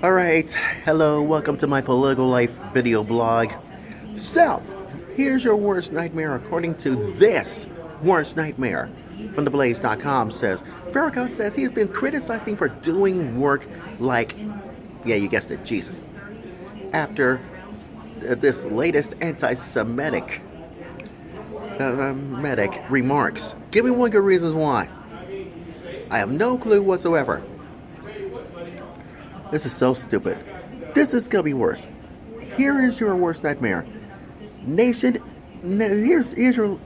Alright, hello, welcome to my political life video blog. So, here's your worst nightmare according to this worst nightmare from theblaze.com says Farrakhan says he's been criticizing for doing work like, yeah, you guessed it, Jesus. After this latest anti-Semitic remarks. Give me one good reason why. I have no clue whatsoever. This is so stupid. This is gonna be worse. Here is your worst nightmare. Here's your,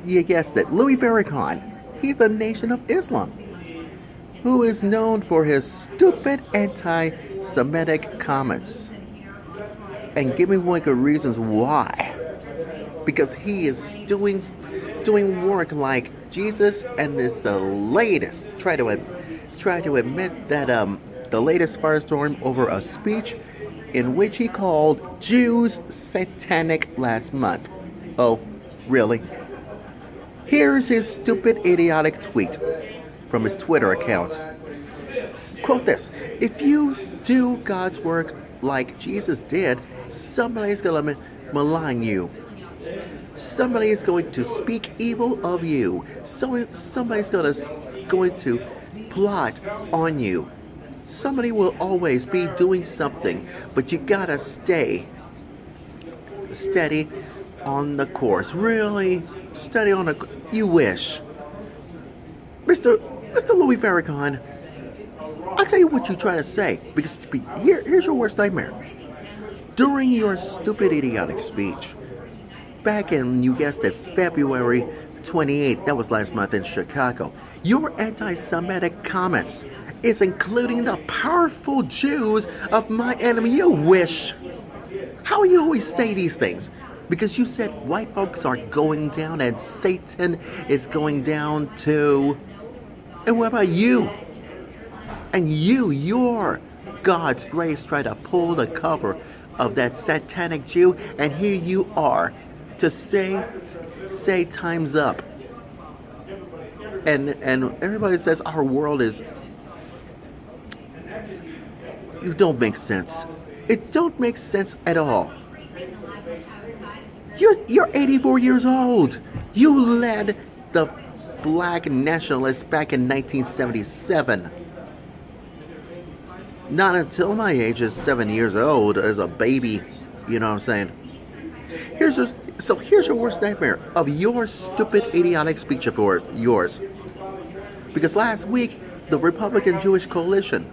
you guessed it, Louis Farrakhan. He's the Nation of Islam, who is known for his stupid anti-Semitic comments. And give me one good reasons why. Because he is doing work like Jesus, and it's the latest. Try to admit that the latest firestorm over a speech in which he called Jews satanic last month. Oh, really? Here's his stupid, idiotic tweet from his Twitter account. Quote this: "If you do God's work like Jesus did, somebody's gonna malign you. Somebody is going to speak evil of you. So somebody's going to plot on you. Somebody will always be doing something, but you gotta stay steady on the course. Really, steady on the. You wish, Mr. Louis Farrakhan. I'll tell you what you try to say, because here's your worst nightmare. During your stupid, idiotic speech, back in, you guessed it, February 28th, that was last month in Chicago, your anti-Semitic comments is including the powerful Jews of my enemy. You wish. How you always say these things? Because you said white folks are going down and Satan is going down too. And what about you? And your God's grace tried to pull the cover of that satanic Jew, and here you are to say time's up. And everybody says our world is. You don't make sense. It don't make sense at all. You're 84 years old. You led the black nationalists back in 1977. Not until my age is 7 years old, as a baby. You know what I'm saying? Here's your worst nightmare of your stupid, idiotic speech of yours. Because last week, the Republican Jewish Coalition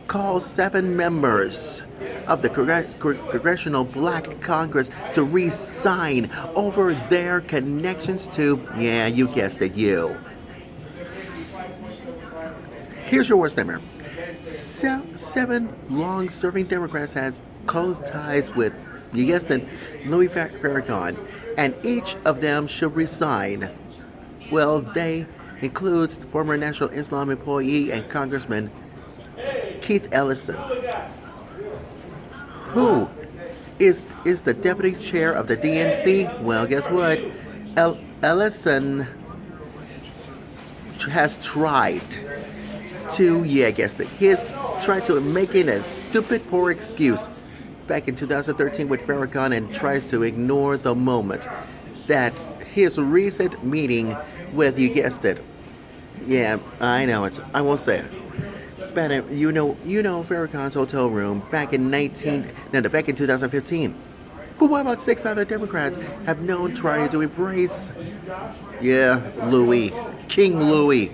called 7 members of the Congressional Black Congress to resign over their connections to, yeah, you guessed it, you. Here's your worst nightmare. 7 long-serving Democrats has close ties with, you guessed it, Louis Farrakhan, and each of them should resign. Well, they includes former National Islam employee and Congressman Keith Ellison, who is the deputy chair of the DNC. Well, guess what? Ellison has tried to, yeah, guess that he has tried to make it a stupid, poor excuse back in 2013 with Farrakhan, and tries to ignore the moment that his recent meeting with, you guessed it, yeah, I know it, I won't say it, but you know Farrakhan's hotel room back in 2015. But what about 6 other Democrats have known trying to embrace, yeah, Louis, King Louis,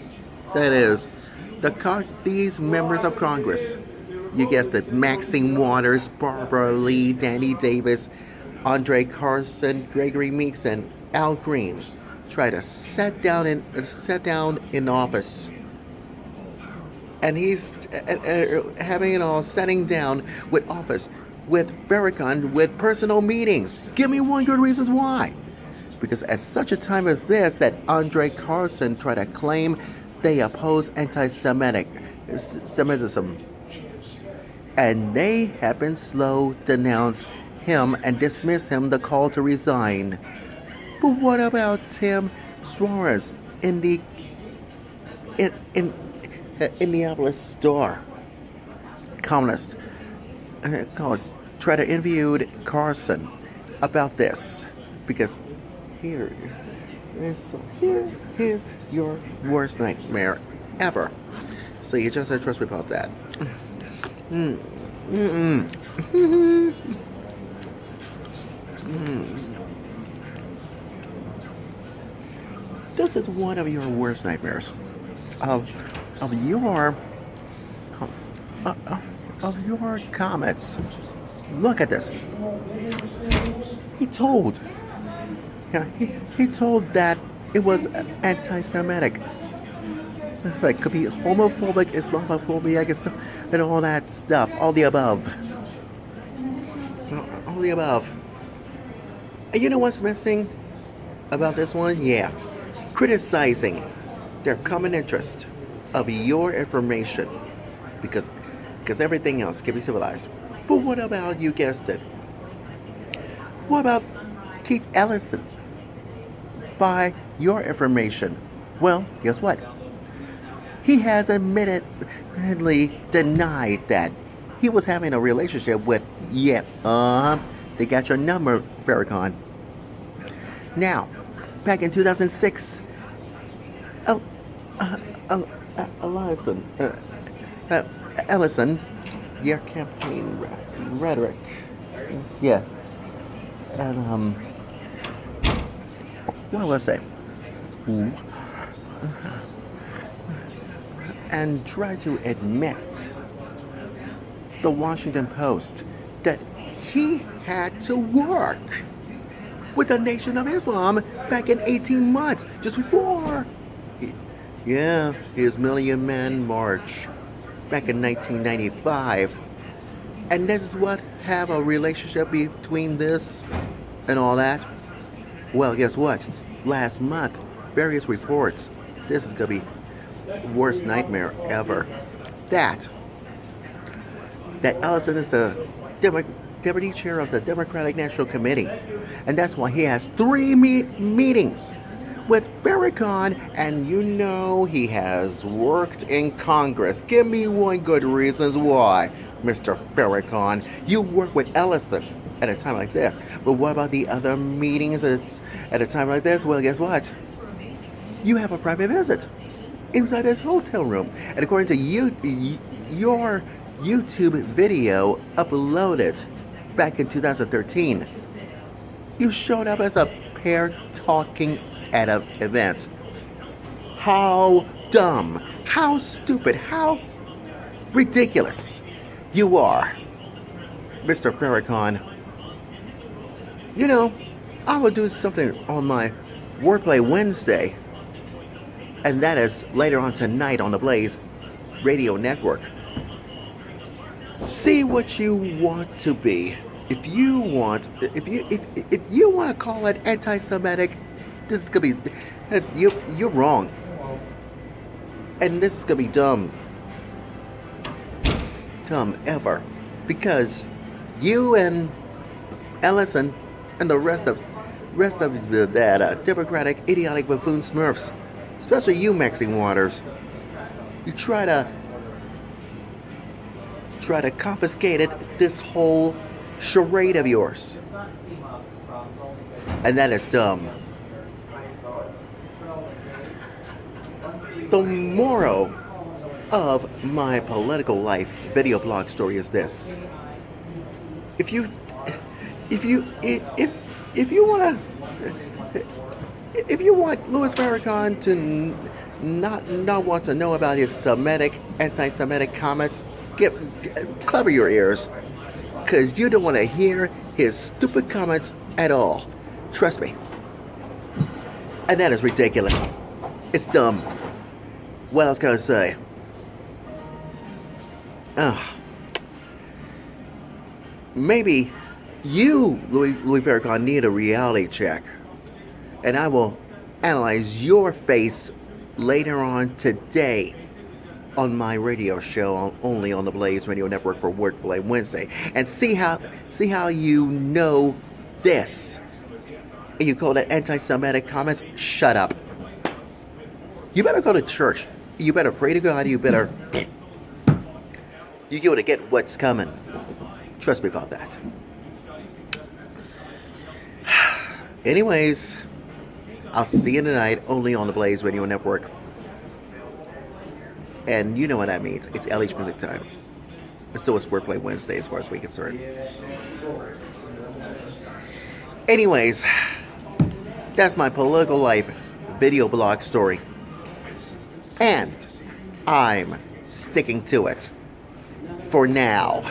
that is, these members of Congress. You guessed it, Maxine Waters, Barbara Lee, Danny Davis, Andre Carson, Gregory Meeks, and Al Green try to sit down in office. And he's having it all, setting down with office with Farrakhan with personal meetings. Give me one good reason why. Because at such a time as this, that Andre Carson tried to claim they oppose anti-Semitism. And they have been slow to denounce him and dismiss him the call to resign. But what about Tim Suarez in the Indianapolis Star? columnist, columnist tried to interview Carson about this because here here is your worst nightmare ever. So you just trust me about that. Mm. Mm-mm. Mm. This is one of your worst nightmares of of your of your comments. Look at this. He told, yeah, he told that it was anti-Semitic. It's like could be homophobic, Islamophobia, I guess, and all that stuff, all the above, all the above. And you know what's missing about this one? Yeah, criticizing their common interest of your information, because everything else can be civilized. But what about, you guessed it? What about Keith Ellison? By your information. Well, guess what? He has admittedly denied that he was having a relationship with, yeah, they got your number, Farrakhan. Now, back in 2006, Ellison, Ellison, your campaign rhetoric, yeah, and what was I? And try to admit the Washington Post that he had to work with the Nation of Islam back in 18 months, just before, yeah, his Million Man March back in 1995. And this is what have a relationship between this and all that. Well, guess what? Last month, various reports. This is gonna be worst nightmare ever. That Ellison is the deputy chair of the Democratic National Committee, and that's why he has three meetings with Farrakhan, and you know he has worked in Congress. Give me one good reasons why, Mr. Farrakhan. You work with Ellison at a time like this, but what about the other meetings at a time like this? Well, guess what? You have a private visit inside his hotel room, and according to your YouTube video uploaded back in 2013, you showed up as a pair talking at an event. How dumb, how stupid, how ridiculous you are, Mr. Farrakhan. You know, I will do something on my Wordplay Wednesday, and that is later on tonight on the Blaze Radio Network. See what you want to be. If you want to call it anti-Semitic, this is gonna be you're wrong, and this is gonna be dumb ever, because you and Ellison and the rest of that Democratic idiotic buffoon Smurfs, especially you, Maxine Waters, you try to confiscate this whole charade of yours, and that is dumb. The moral of my political life video blog story is this: if you want Louis Farrakhan to not want to know about his anti-Semitic comments, cover your ears, because you don't want to hear his stupid comments at all. Trust me. And that is ridiculous. It's dumb. What else can I say? Maybe you, Louis Farrakhan, need a reality check, and I will analyze your face later on today on my radio show, only on the Blaze Radio Network for Wordplay Wednesday, and see how you know this. And you call that anti-Semitic comments? Shut up. You better go to church. You better pray to God. You better You go to get what's coming. Trust me about that. Anyways, I'll see you tonight only on the Blaze Radio Network. And you know what that means. It's LH Music Time. And so it's Wordplay Wednesday as far as we're concerned. Anyways, that's my political life video blog story. And I'm sticking to it. For now.